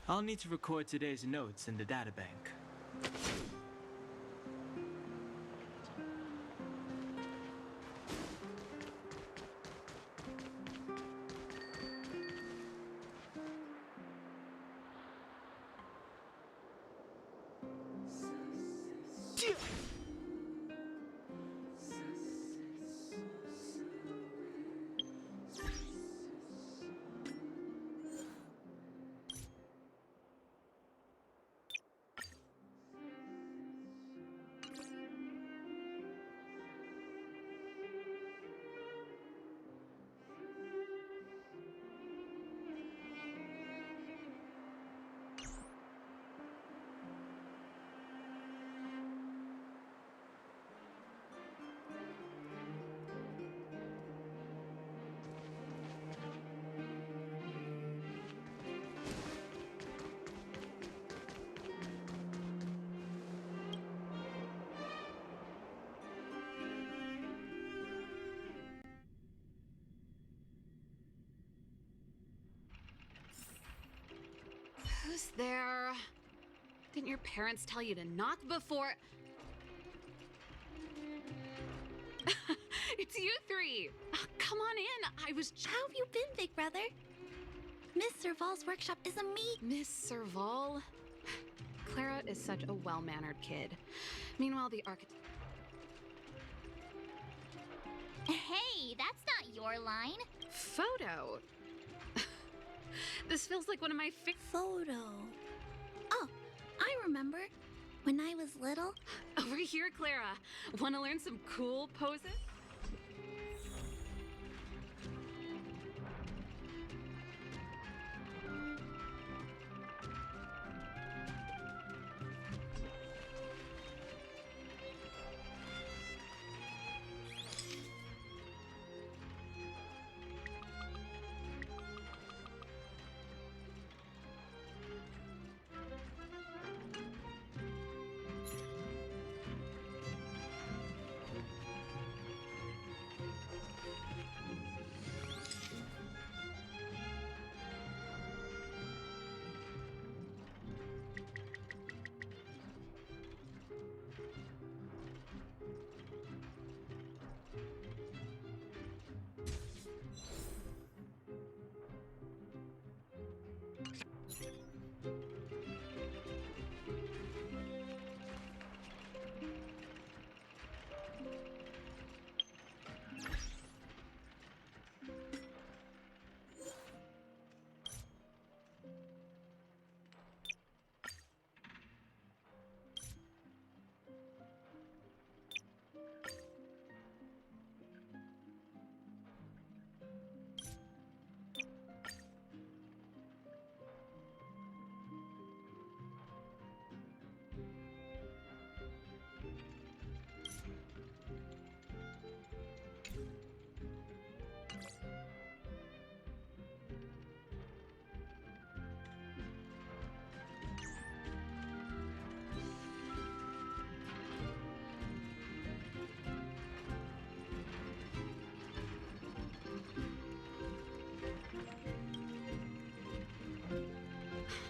I'll need to record today's notes in the databank. Who's there? Didn't your parents tell you to knock before? It's you three. Come on in. I was. How have you been, big brother? Miss Serval's workshop is Miss Serval? Clara is such a well-mannered kid. Meanwhile, the architect. Hey, that's not your line. Photo. This feels like one of my photo. Oh, I remember. When I was little. Over here, Clara. Want to learn some cool poses?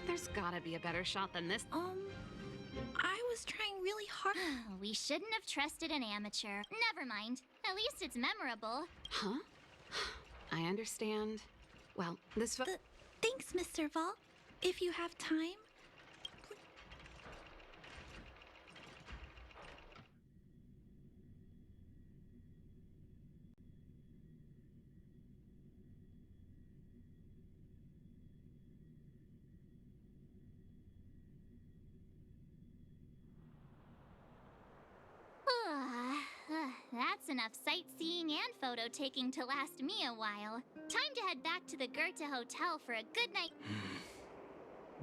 There's gotta be a better shot than this. I was trying really hard. We shouldn't have trusted an amateur. Never mind. At least it's memorable. Huh? I understand. Well, this Thanks, Miss Serval. If you have time. That's enough sightseeing and photo taking to last me a while. Time to head back to the Goethe Hotel for a good night.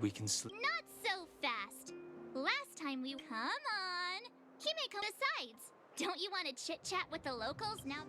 We can sleep. Not so fast. Last time we... Come on. Himeko, besides, don't you want to chit-chat with the locals now?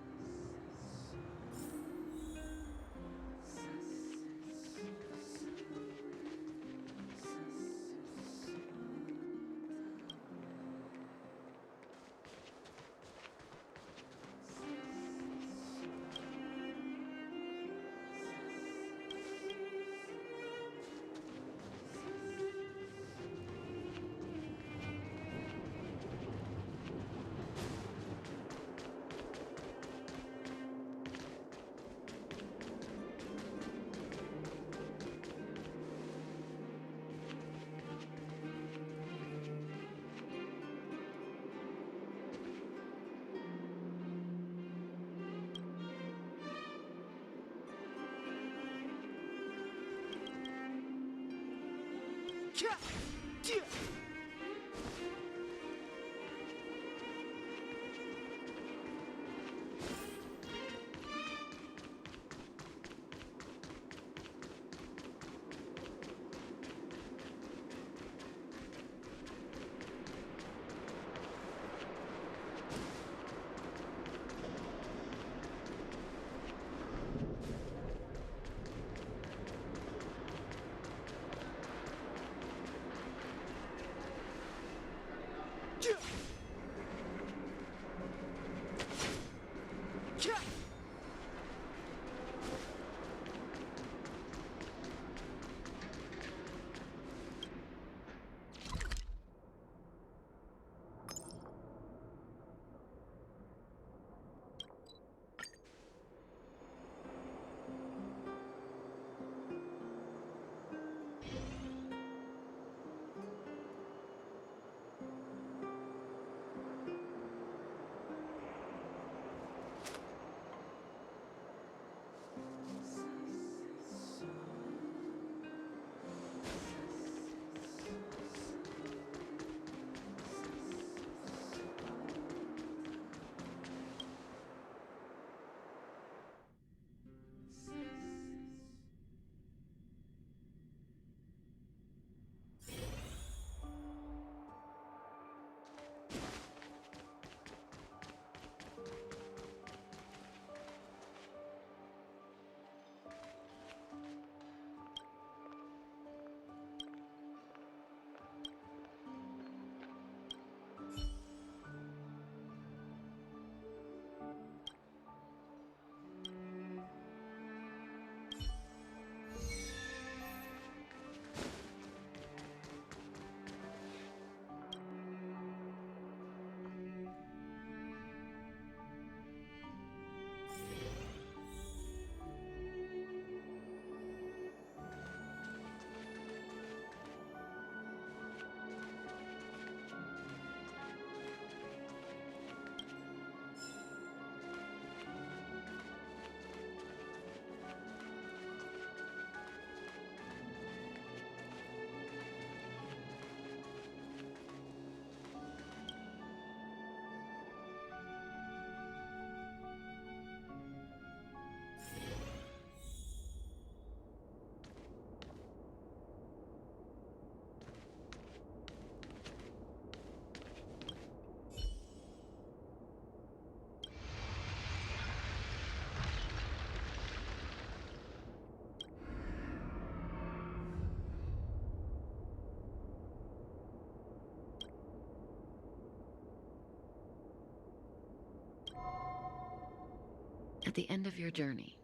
At the end of your journey,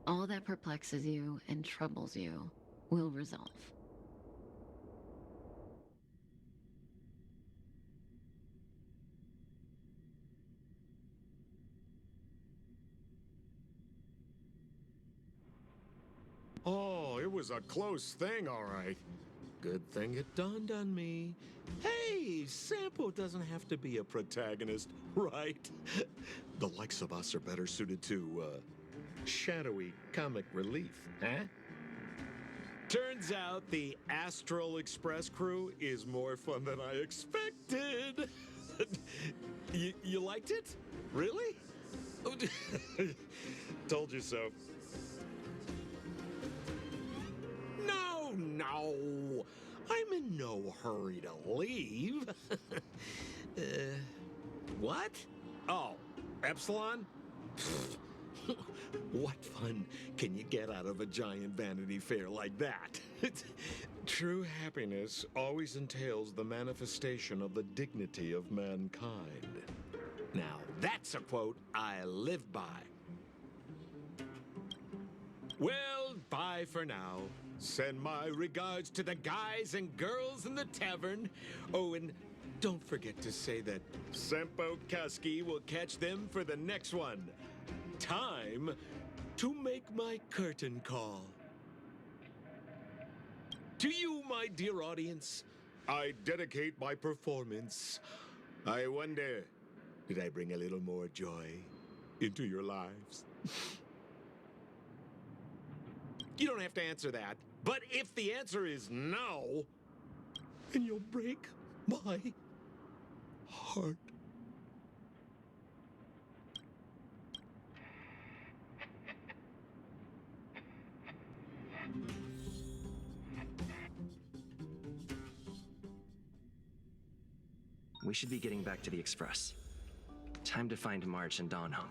all that perplexes you and troubles you will resolve. Oh, it was a close thing, all right. Good thing it dawned on me. Hey, Sampo doesn't have to be a protagonist, right? The likes of us are better suited to, shadowy comic relief, huh? Turns out the Astral Express crew is more fun than I expected. You liked it? Really? Told you so. No. I'm in no hurry to leave. What? Oh, Epsilon? What fun can you get out of a giant Vanity Fair like that? True happiness always entails the manifestation of the dignity of mankind. Now, that's a quote I live by. Well, bye for now. Send my regards to the guys and girls in the tavern. Oh, and don't forget to say that Sempo Kuski will catch them for the next one. Time to make my curtain call. To you, my dear audience, I dedicate my performance. I wonder, did I bring a little more joy into your lives? You don't have to answer that. But if the answer is no, and you'll break my heart. We should be getting back to the Express. Time to find March and Donhung.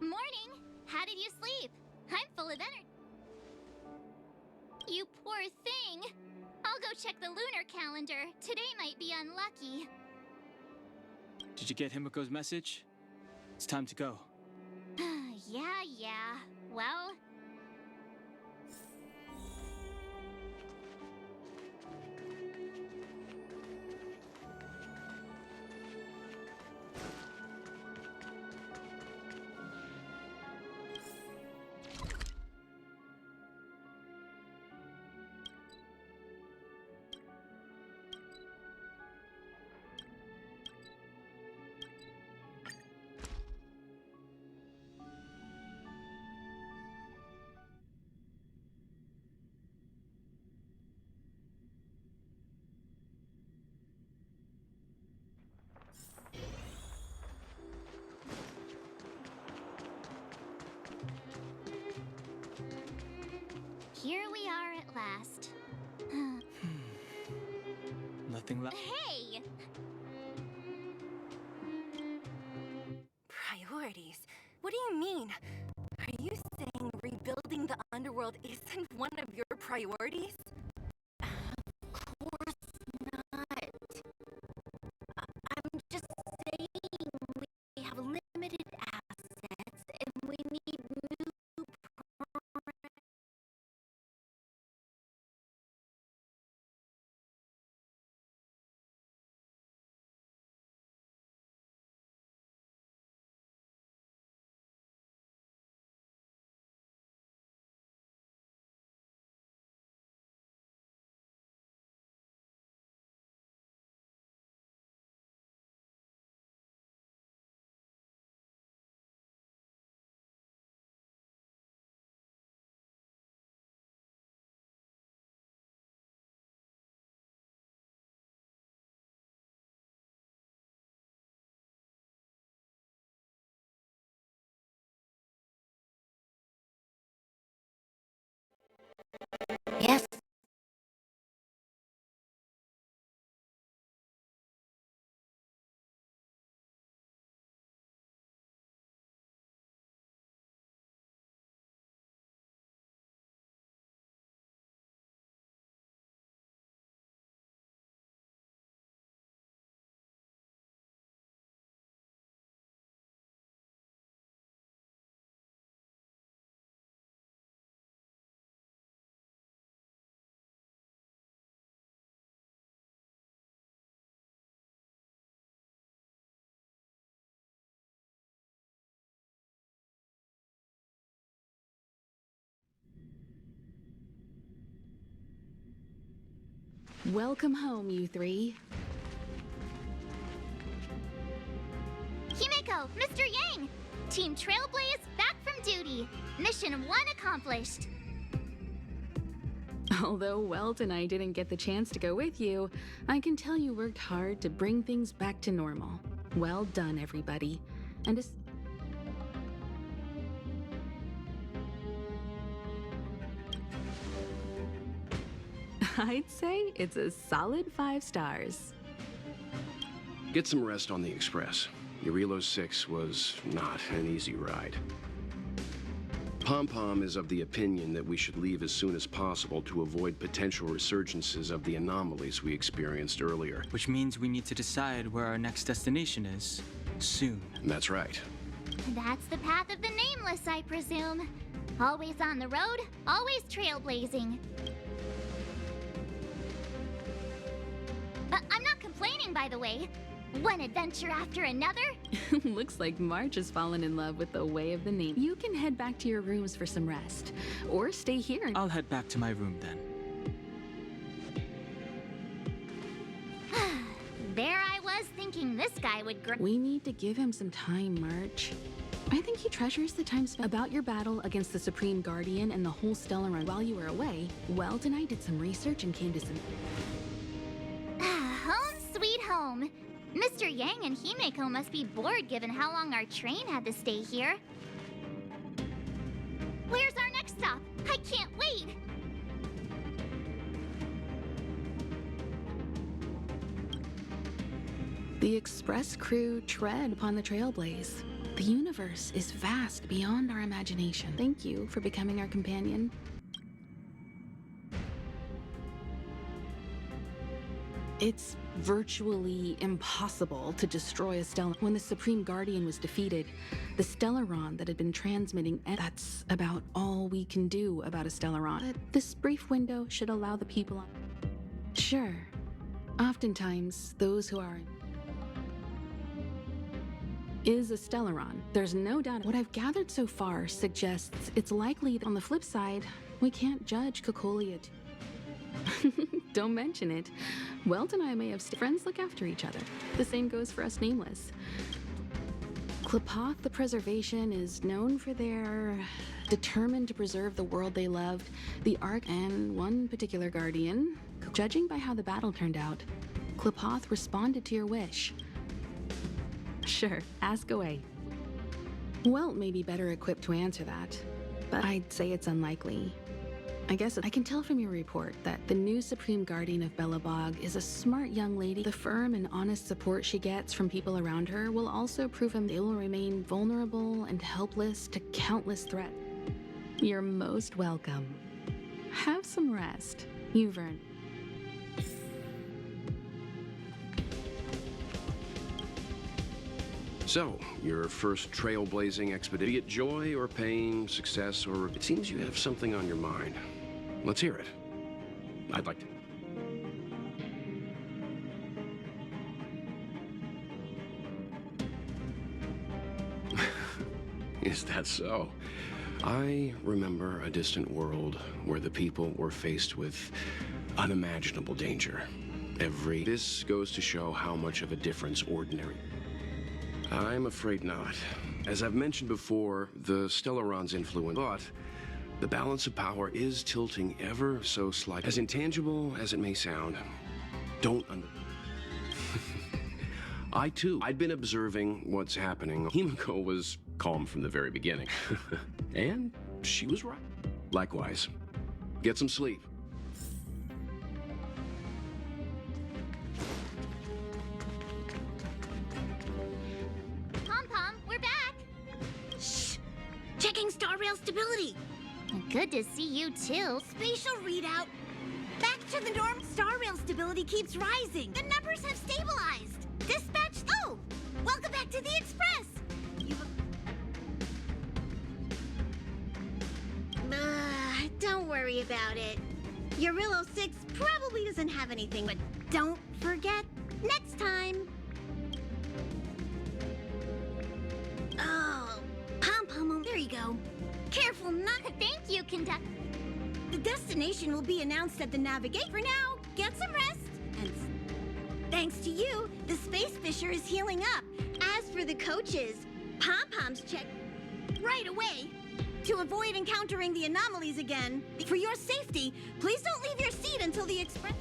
Morning! How did you sleep? I'm full of energy. You poor thing! I'll go check the lunar calendar. Today might be unlucky. Did you get Himiko's message? It's time to go. Yeah. Well... Here we are at last. Nothing left. Hey! Priorities? What do you mean? Are you saying rebuilding the underworld isn't one of your priorities? Of course not. I'm just saying we have limited assets and we need new Yes. Welcome home, you three. Himeko, Mr. Yang! Team Trailblaze back from duty. Mission 1 accomplished. Although Welt and I didn't get the chance to go with you, I can tell you worked hard to bring things back to normal. Well done, everybody. And I'd say it's a solid 5 stars. Get some rest on the Express. Urilo 6 was not an easy ride. Pom-Pom is of the opinion that we should leave as soon as possible to avoid potential resurgences of the anomalies we experienced earlier. Which means we need to decide where our next destination is. Soon. That's right. That's the path of the nameless, I presume. Always on the road, always trailblazing. I'm not complaining, by the way. One adventure after another. Looks like March has fallen in love with the way of the name. You can head back to your rooms for some rest. Or stay here and... I'll head back to my room then. guy would We need to give him some time, March. I think he treasures the time spent about your battle against the Supreme Guardian and the whole Stellar Run while you were away. Welt and I did some research and came to some... Home sweet home. Mr. Yang and Himeko must be bored given how long our train had to stay here. Where's our next stop? I can't wait! The Express crew tread upon the trailblaze. The universe is vast beyond our imagination. Thank you for becoming our companion. It's virtually impossible to destroy a Stellar. When the Supreme Guardian was defeated, the Stellaron that had been transmitting, and that's about all we can do about a Stellaron. But this brief window should allow the people on... Sure. Oftentimes, those who are... is a Stellaron. There's no doubt. What I've gathered so far suggests it's likely that on the flip side, we can't judge Cocolia. Don't mention it. Welt and I may have friends look after each other. The same goes for us Nameless. Klapoth the Preservation is known for their determined to preserve the world they loved, the Ark, and one particular guardian. Judging by how the battle turned out, Klapoth responded to your wish. Sure, ask away. Welt may be better equipped to answer that, but I'd say it's unlikely. I guess I can tell from your report that the new Supreme Guardian of Belobog is a smart young lady. The firm and honest support she gets from people around her will also prove they will remain vulnerable and helpless to countless threats. You're most welcome. Have some rest. You've earned. So, your first trailblazing expedition, be it joy or pain, success or... It seems you have something on your mind. Let's hear it. I'd like to... Is that so? I remember a distant world where the people were faced with unimaginable danger. This goes to show how much of a difference ordinary... I'm afraid not. As I've mentioned before, the Stellaron's influence, but the balance of power is tilting ever so slightly. As intangible as it may sound, don't I'd been observing what's happening. Himeko was calm from the very beginning. And she was right. Likewise. Get some sleep. Checking star rail stability. Good to see you too. Spatial readout. Back to the norm. Star rail stability keeps rising. The numbers have stabilized. Dispatch. Oh, welcome back to the Express. Don't worry about it. Urillo 6 probably doesn't have anything, but don't forget next time. Oh. Pom-pom, there you go. Careful not... Thank you, conductor. The destination will be announced at the navigate. For now, get some rest. And thanks to you, the Space Fisher is healing up. As for the coaches, Pom-Pom's check right away to avoid encountering the anomalies again. For your safety, please don't leave your seat until the express...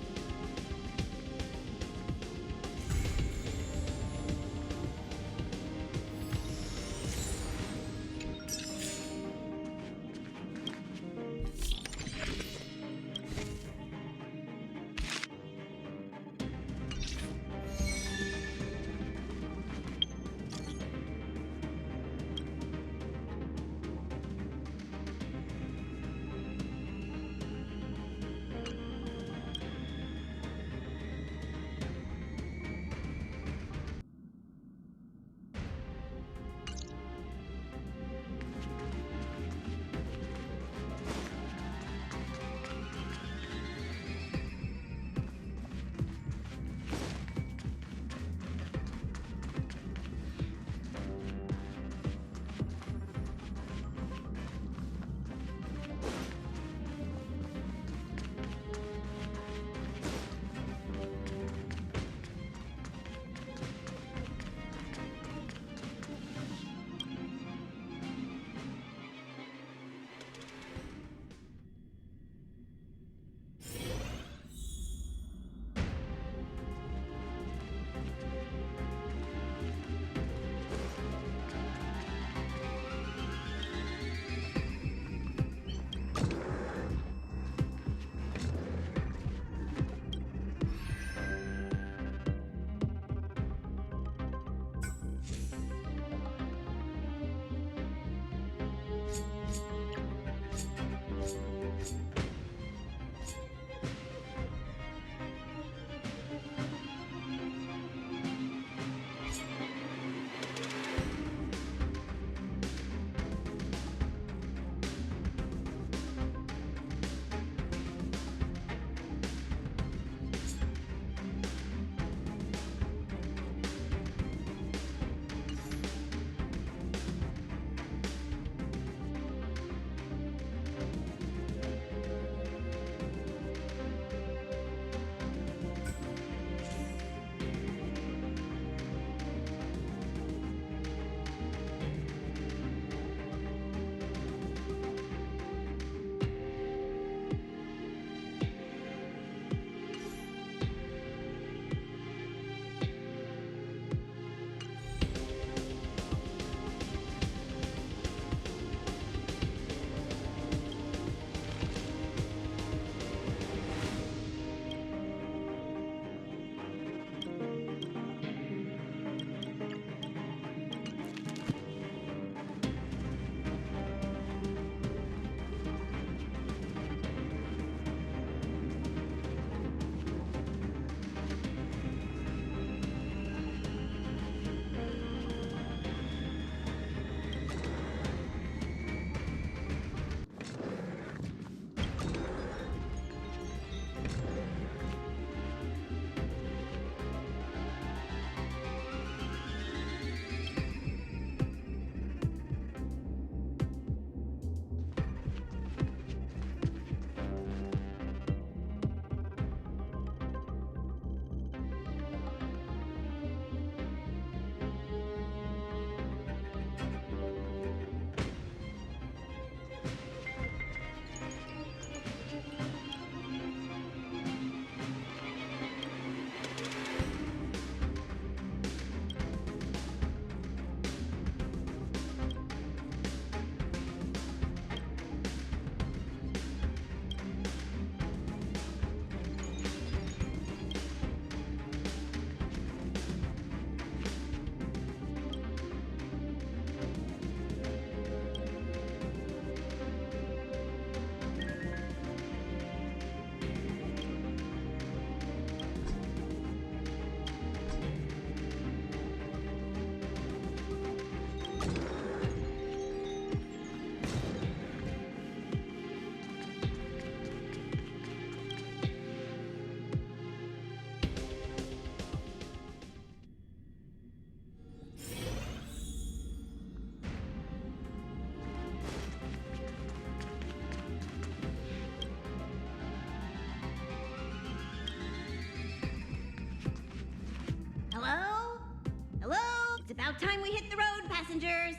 time we hit the road, passengers.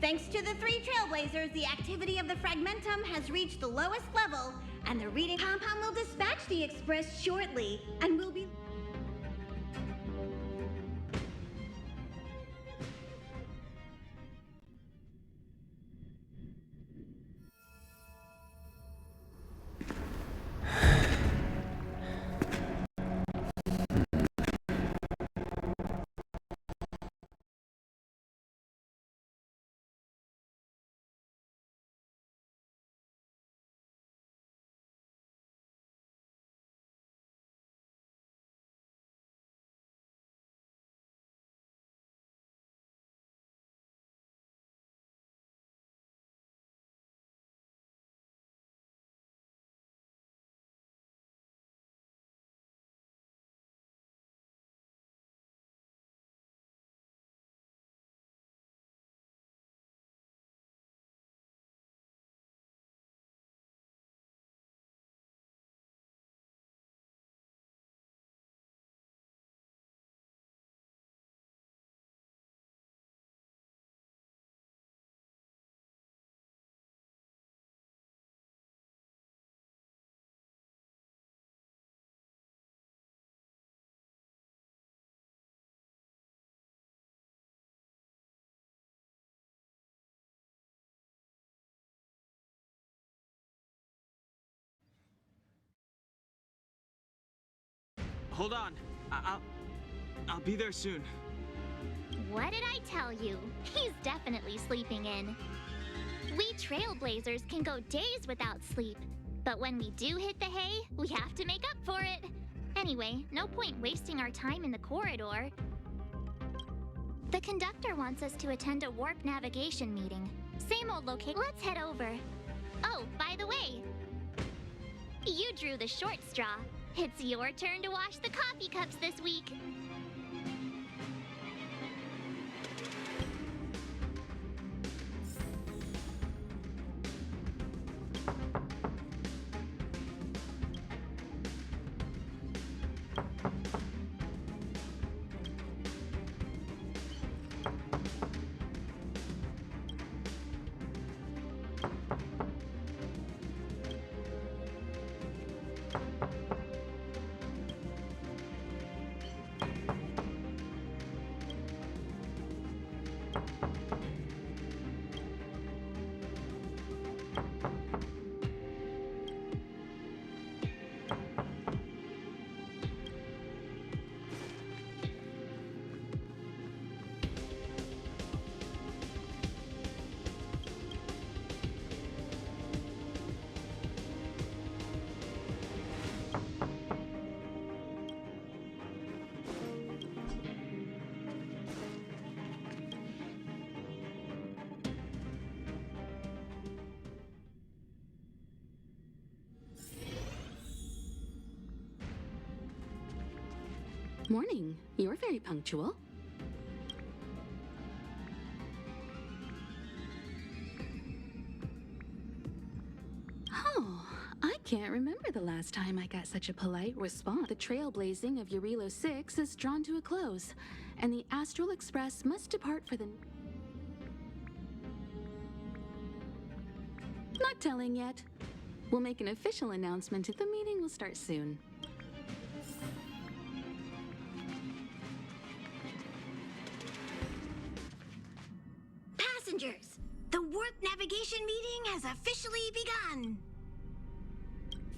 Thanks to the 3 trailblazers, the activity of the fragmentum has reached the lowest level, and the reading Pom-Pom will dispatch the express shortly, and will be... Hold on. I'll be there soon. What did I tell you? He's definitely sleeping in. We trailblazers can go days without sleep, but when we do hit the hay, we have to make up for it. Anyway, no point wasting our time in the corridor. The conductor wants us to attend a warp navigation meeting. Same old location. Let's head over. Oh, by the way, you drew the short straw. It's your turn to wash the coffee cups this week. Morning. You're very punctual. Oh, I can't remember the last time I got such a polite response. The trailblazing of Eurilo 6 is drawn to a close, and the Astral Express must depart for the... Not telling yet. We'll make an official announcement. The meeting will start soon. Passengers, the warp navigation meeting has officially begun.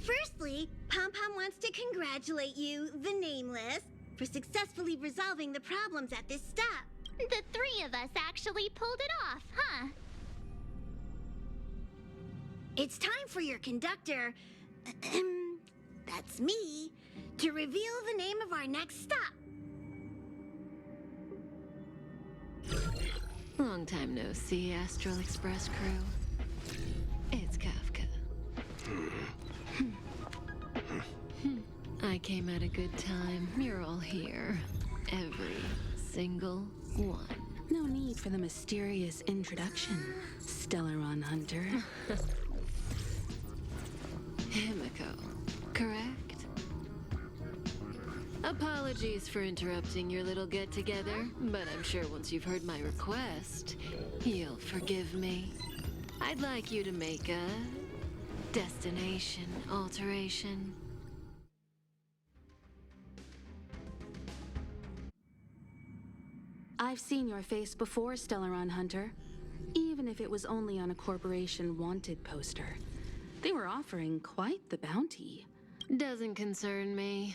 Firstly, Pom-Pom wants to congratulate you, the Nameless, for successfully resolving the problems at this stop. The 3 of us actually pulled it off, huh? It's time for your conductor, that's me, to reveal the name of our next stop. Long time no see, Astral Express crew. It's Kafka. I came at a good time. You're all here. Every single one. No need for the mysterious introduction, Stellaron Hunter. Himiko, correct? Apologies for interrupting your little get-together, but I'm sure once you've heard my request, you'll forgive me. I'd like you to make a destination alteration. I've seen your face before, Stellaron Hunter. Even if it was only on a corporation wanted poster. They were offering quite the bounty. Doesn't concern me.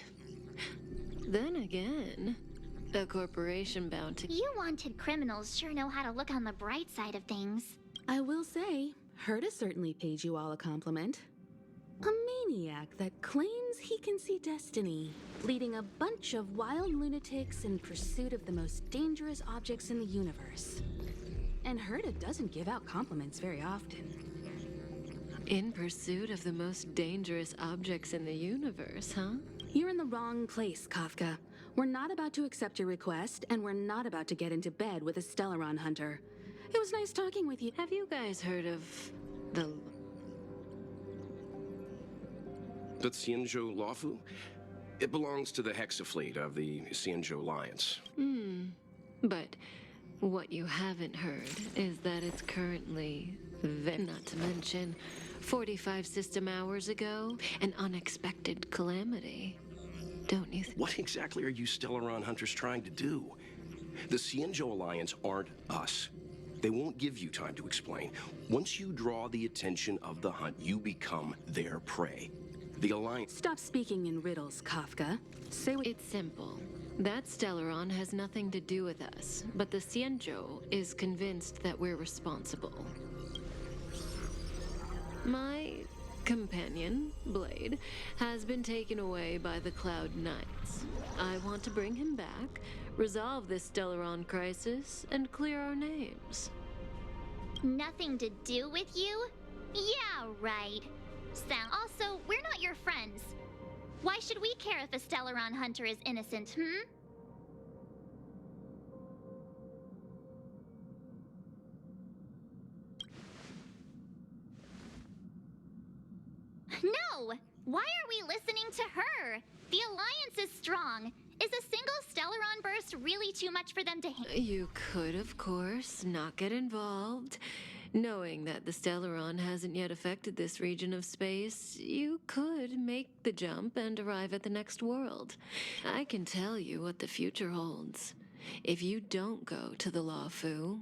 Then again, a corporation bounty. You wanted criminals sure know how to look on the bright side of things. I will say, Herta certainly paid you all a compliment. A maniac that claims he can see destiny, leading a bunch of wild lunatics in pursuit of the most dangerous objects in the universe. And Herta doesn't give out compliments very often. In pursuit of the most dangerous objects in the universe, huh? You're in the wrong place, Kafka. We're not about to accept your request, and we're not about to get into bed with a Stellaron Hunter. It was nice talking with you. Have you guys heard of the Xianzhou Lawfu? It belongs to the Hexafleet of the Xianzhou Alliance. But what you haven't heard is that it's currently, not to mention, 45 system hours ago, an unexpected calamity. Don't you think? What exactly are you Stellaron Hunters trying to do? The Xianzhou Alliance aren't us. They won't give you time to explain. Once you draw the attention of the hunt, you become their prey. The Alliance... Stop speaking in riddles, Kafka. Say what... It's simple. That Stellaron has nothing to do with us, but the Xianzhou is convinced that we're responsible. My companion, Blade, has been taken away by the Cloud Knights. I want to bring him back, resolve this Stellaron crisis, and clear our names. Nothing to do with you? Yeah, right. Sam, also, we're not your friends. Why should we care if a Stellaron Hunter is innocent, No! Why are we listening to her? The Alliance is strong. Is a single Stellaron burst really too much for them to handle? You could, of course, not get involved. Knowing that the Stellaron hasn't yet affected this region of space, you could make the jump and arrive at the next world. I can tell you what the future holds. If you don't go to the Lawfu,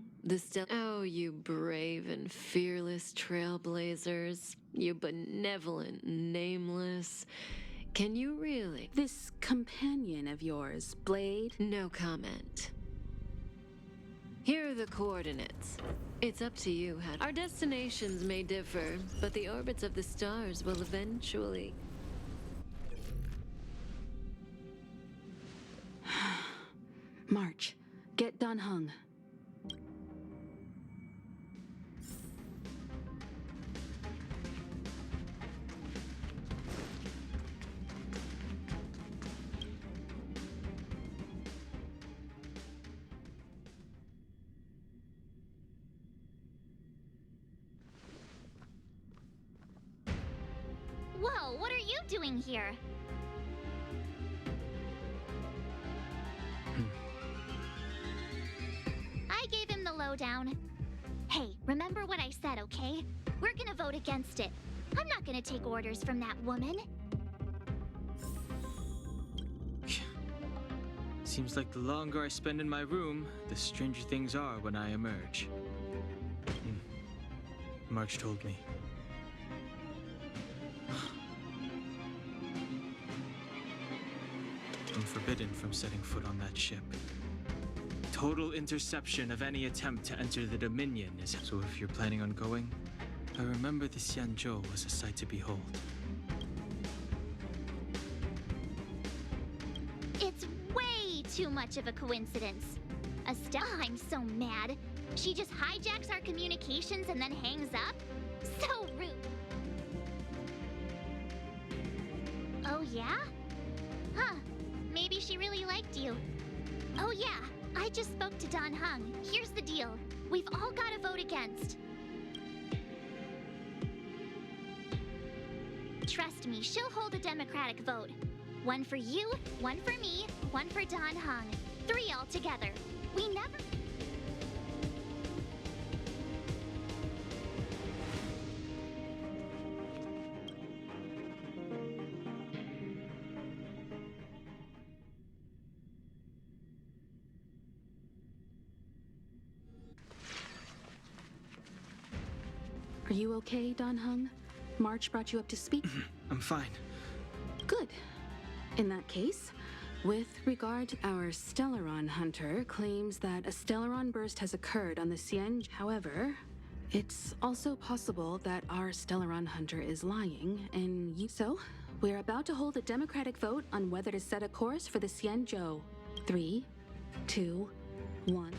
Oh, you brave and fearless trailblazers. You benevolent nameless. Can you really? This companion of yours, Blade? No comment. Here are the coordinates. It's up to you, Our destinations may differ, but the orbits of the stars will eventually... March. Get Dan Heng. Whoa, what are you doing here? I gave him the lowdown. Hey, remember what I said, okay? We're gonna vote against it. I'm not gonna take orders from that woman. Seems like the longer I spend in my room, the stranger things are when I emerge. March told me. I'm forbidden from setting foot on that ship. Total interception of any attempt to enter the Dominion is... So if you're planning on going, I remember the Xianzhou was a sight to behold. It's way too much of a coincidence. Estelle, I'm so mad. She just hijacks our communications and then hangs up? So rude. Oh, yeah? Huh. Maybe she really liked you. Oh, yeah. I just spoke to Dan Heng. Here's the deal. We've all got to vote against. Trust me, she'll hold a democratic vote. One for you, one for me, one for Dan Heng. 3 altogether. We never... Are you okay, Dan Heng? March brought you up to speed? I'm fine. Good. In that case, with regard, our Stellaron hunter claims that a Stellaron burst has occurred on the Xian. However, it's also possible that our Stellaron hunter is lying, and you. So, we're about to hold a democratic vote on whether to set a course for the Xianzhou. 3, 2, 1.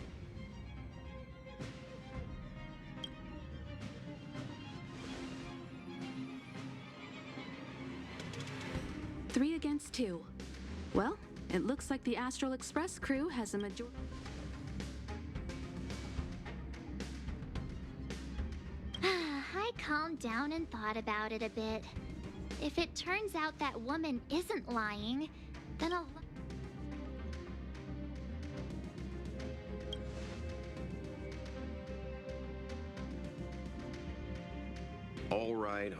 Three against 2. Well, it looks like the Astral Express crew has a majority. I calmed down and thought about it a bit. If it turns out that woman isn't lying, then I'll...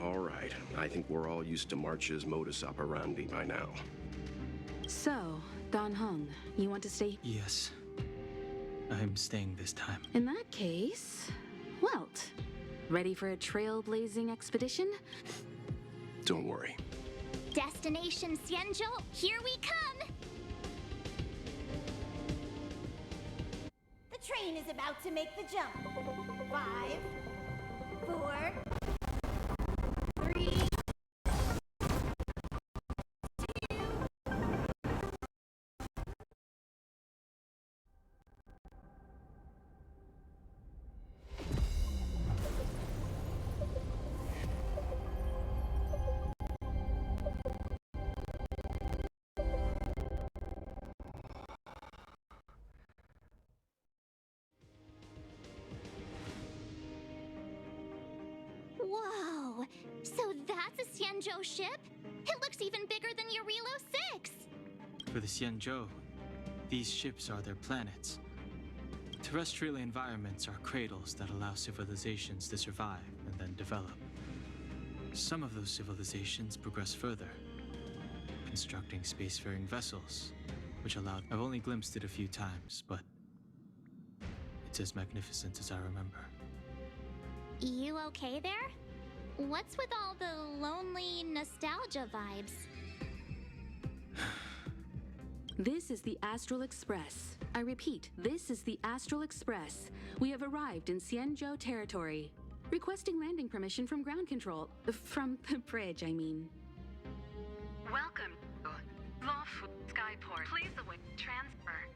All right. I think we're all used to March's modus operandi by now. So, Dan Heng, you want to stay? Yes. I'm staying this time. In that case, Welt, ready for a trailblazing expedition? Don't worry. Destination Xianzhou, here we come! The train is about to make the jump. 5, 4, 3. Whoa! So that's a Xianzhou ship? It looks even bigger than Eurilo 6! For the Xianzhou, these ships are their planets. Terrestrial environments are cradles that allow civilizations to survive and then develop. Some of those civilizations progress further, constructing spacefaring vessels, which allowed... I've only glimpsed it a few times, but it's as magnificent as I remember. You okay there? What's with all the lonely nostalgia vibes? This is the Astral Express. I repeat, this is the Astral Express. We have arrived in Xianzhou territory. Requesting landing permission from ground control. From the bridge, I mean. Welcome to Lawful Skyport. Please await transfer.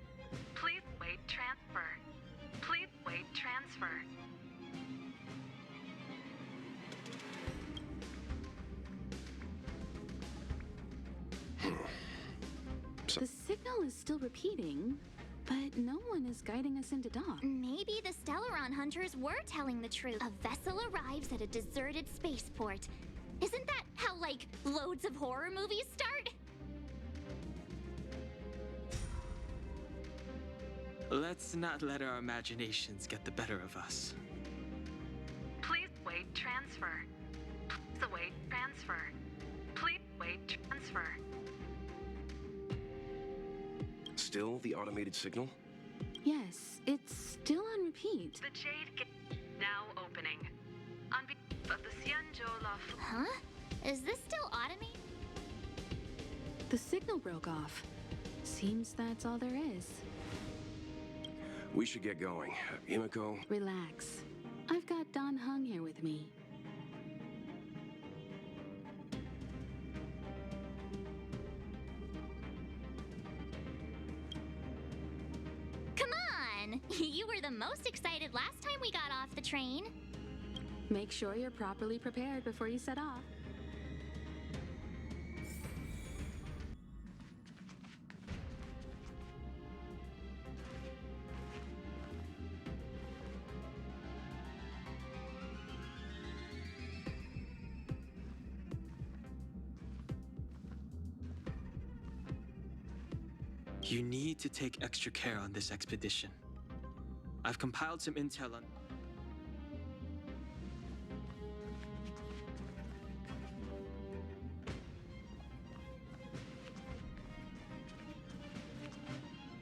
Please wait transfer. Please wait transfer. The signal is still repeating, but no one is guiding us into dock. Maybe the Stellaron hunters were telling the truth. A vessel arrives at a deserted spaceport. Isn't that how, like, loads of horror movies start? Let's not let our imaginations get the better of us. Please wait transfer. Please await transfer. Please wait transfer. Still the automated signal? Yes, it's still on repeat. The Jade Gate now opening. On behalf of the Xianzhou Lawful... Huh? Is this still automated? The signal broke off. Seems that's all there is. We should get going. Himiko? Relax. I've got Dan Heng here with me. Come on! You were the most excited last time we got off the train. Make sure you're properly prepared before you set off. You need to take extra care on this expedition. I've compiled some intel on...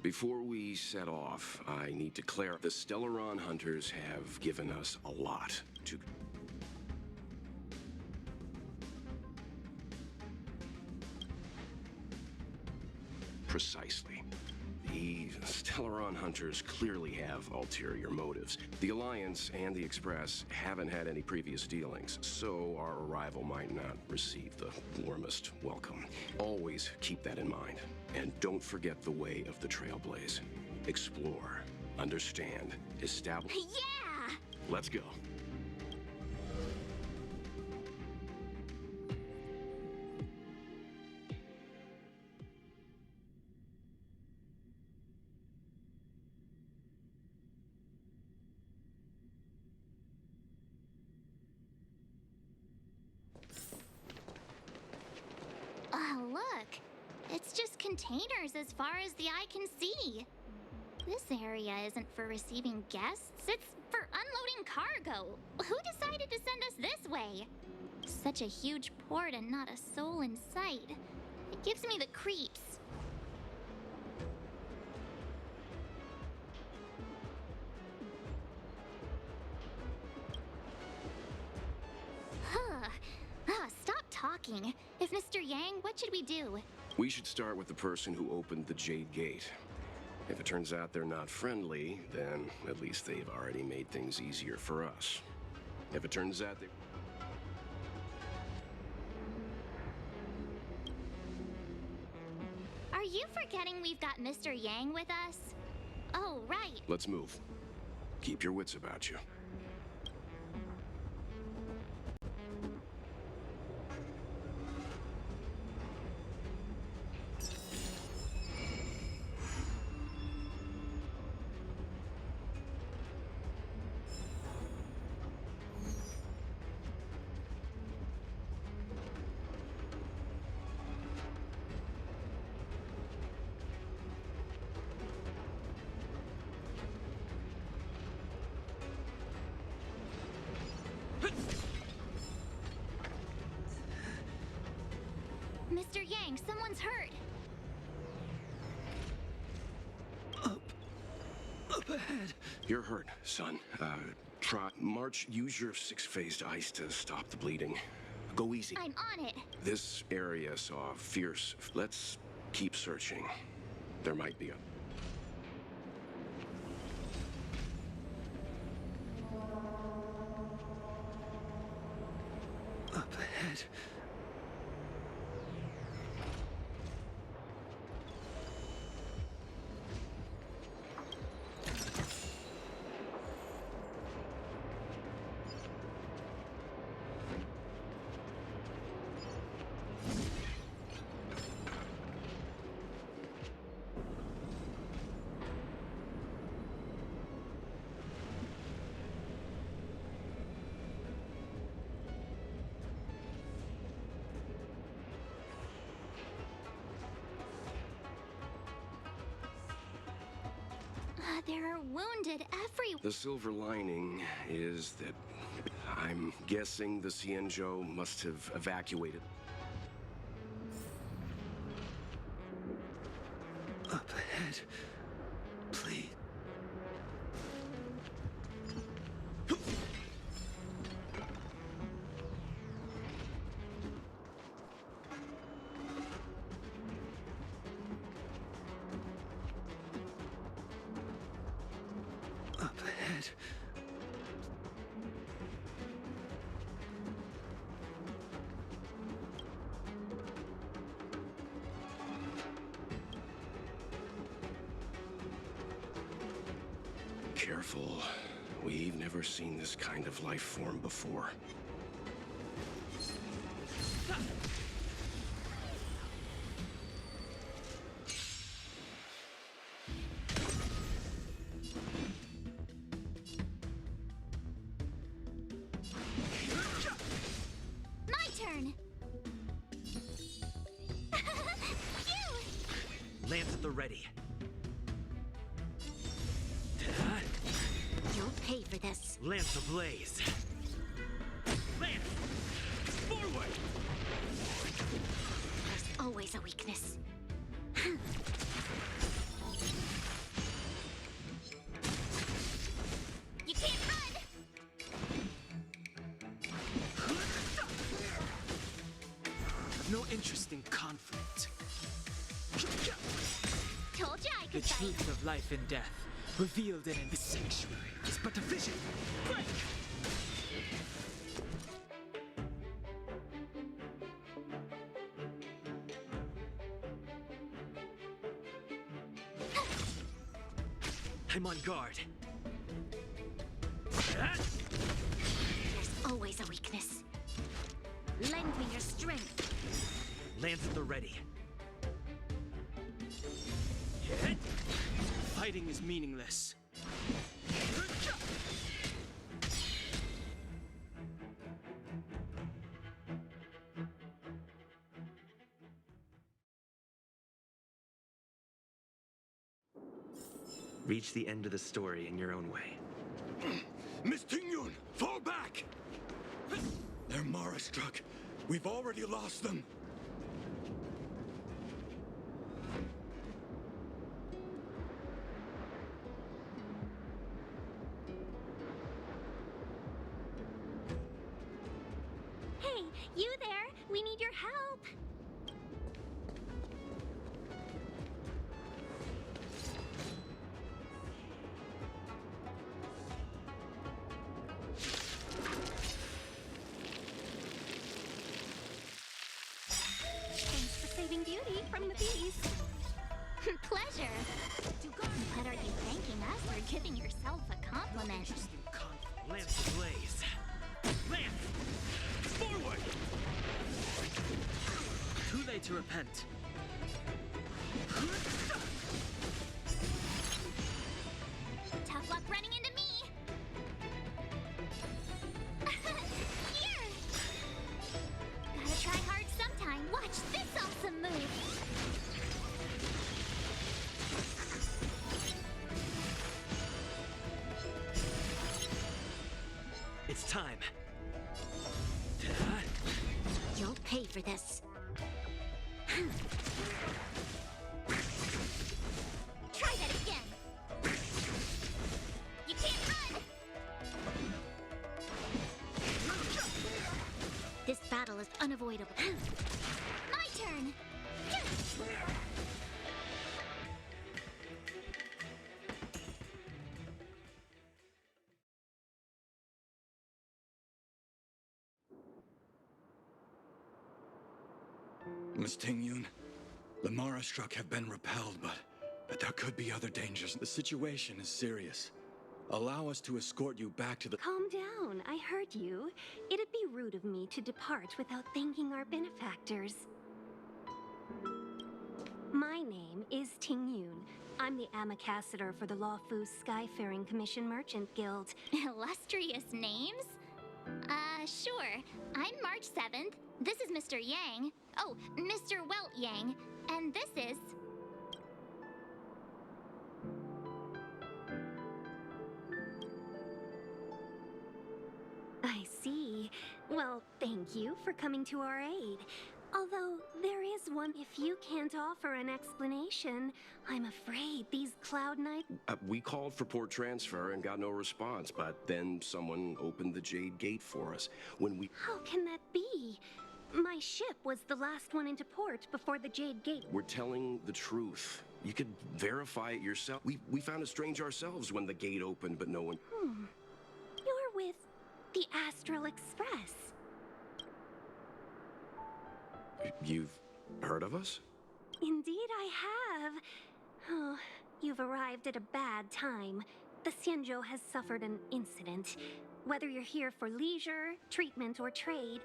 Before we set off, I need to clarify. The Stellaron hunters have given us a lot to... Precisely. The Stellaron hunters clearly have ulterior motives. The Alliance and the Express haven't had any previous dealings, so our arrival might not receive the warmest welcome. Always keep that in mind. And don't forget the way of the Trailblaze. Explore, understand, establish... Yeah! Let's go. Oh, look. It's just containers as far as the eye can see. This area isn't for receiving guests, it's for unloading cargo. Who decided to send us this way? Such a huge port and not a soul in sight. It gives me the creeps. Stop talking. If Mr. Yang, what should we do? We should start with the person who opened the Jade Gate. If it turns out they're not friendly, then at least they've already made things easier for us. If it turns out they... Are you forgetting we've got Mr. Yang with us? Oh, right. Let's move. Keep your wits about you. Mr. Yang, someone's hurt. Up ahead. You're hurt, son. March, use your six-phased ice to stop the bleeding. Go easy. I'm on it. This area saw fierce... Let's keep searching. There might be a... Up ahead. There are wounded everywhere. The silver lining is that I'm guessing the Xianzhou must have evacuated. Up ahead. Please. Up ahead. Careful. We've never seen this kind of life form before. My turn. Lance at the ready. pay for this. Lance ablaze. Lance! Forward! There's always a weakness. You can't run! No interest in conflict. Told you I The could fight. truth of life and death, revealed in the sanctuary, is but a vision. Break! I'm on guard. There's always a weakness. Lend me your strength. Lands at the ready. Fighting is meaningless. Reach the end of the story in your own way. Miss Tingyun, fall back! They're Mara struck. We've already lost them. Hey, you there? We need your help. Thanks for saving Beauty from the beast. Pleasure. What are you thanking us for giving yourself a compliment? Interesting conflict. Lance ablaze. Lance! Forward! Too late to repent. Tough luck running into me. Here. Gotta try hard sometime. Watch this awesome move. It's time. You'll pay for this. Try that again. You can't run. This battle is unavoidable. My turn. Miss Tingyun, the Mara struck have been repelled, but there could be other dangers. The situation is serious. Allow us to escort you back to the... Calm down. I heard you. It'd be rude of me to depart without thanking our benefactors. My name is Ting Yun. I'm the ambassador for the Lawfu Skyfaring Commission Merchant Guild. Illustrious names? Sure. I'm March 7th. This is Mr. Yang. Oh, Mr. Welt Yang. And this is... I see. Well, thank you for coming to our aid. Although, there is one. If you can't offer an explanation, I'm afraid these Cloud Knight... We called for port transfer and got no response, but then someone opened the Jade Gate for us. When we... How can that be? My ship was the last one into port before the Jade Gate. We're telling the truth. You could verify it yourself. We found it strange ourselves when the gate opened, but no one... You're with the Astral Express. You've heard of us? Indeed I have. Oh, you've arrived at a bad time. The Xianzhou has suffered an incident. Whether you're here for leisure, treatment, or trade,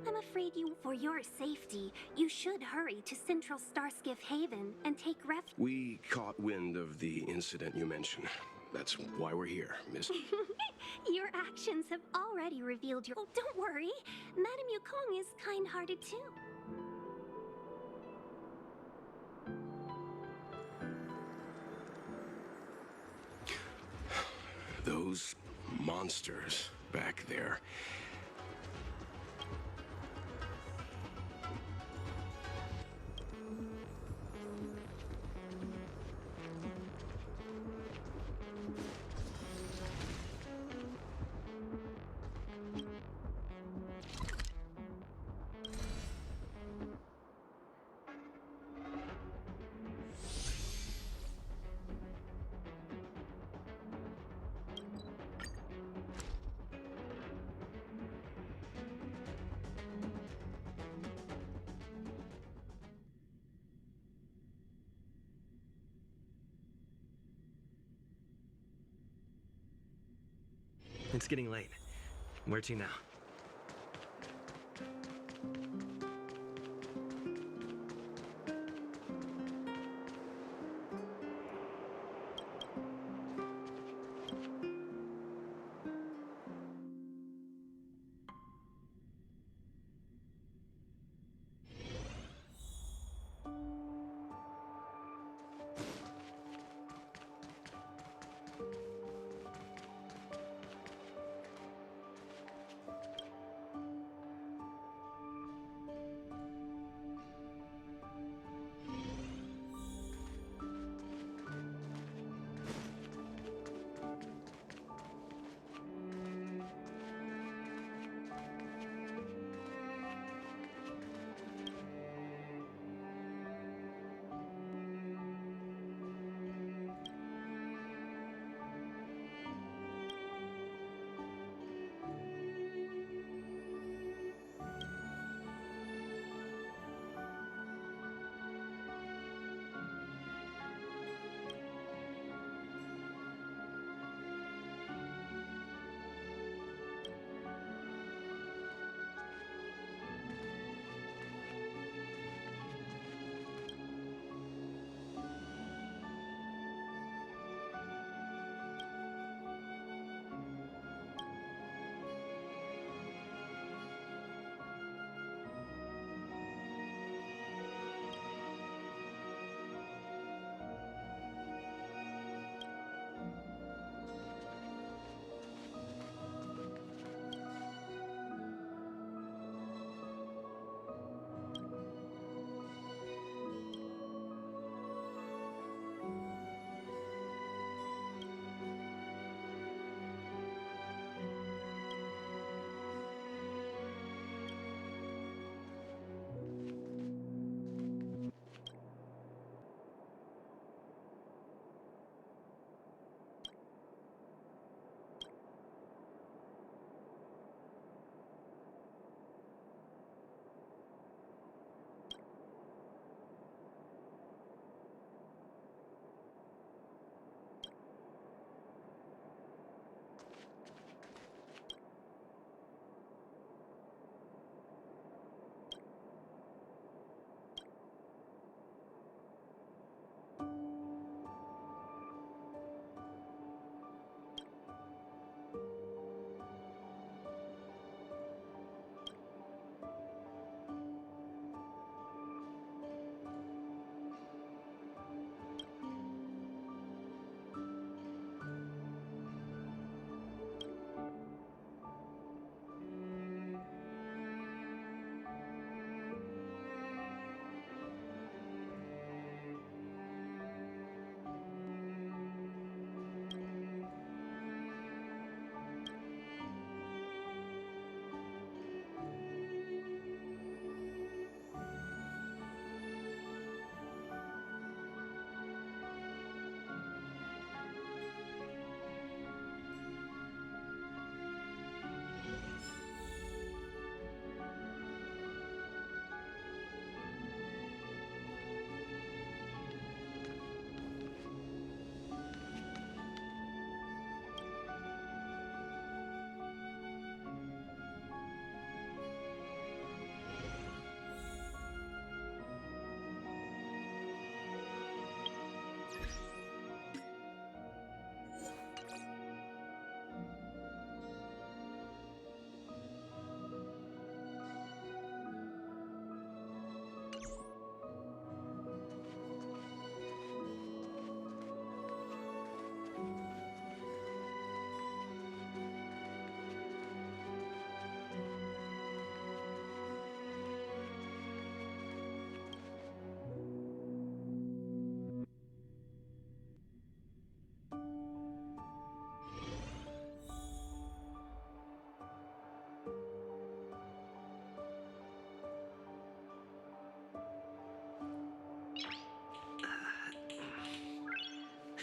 I'm afraid for your safety, you should hurry to Central Starskiff Haven and take refuge. We caught wind of the incident you mentioned. That's why we're here, Miss... Your actions have already revealed your... Oh, don't worry. Madame Yukong is kind-hearted too. Those monsters back there. It's getting late. Where to now?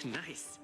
Nice.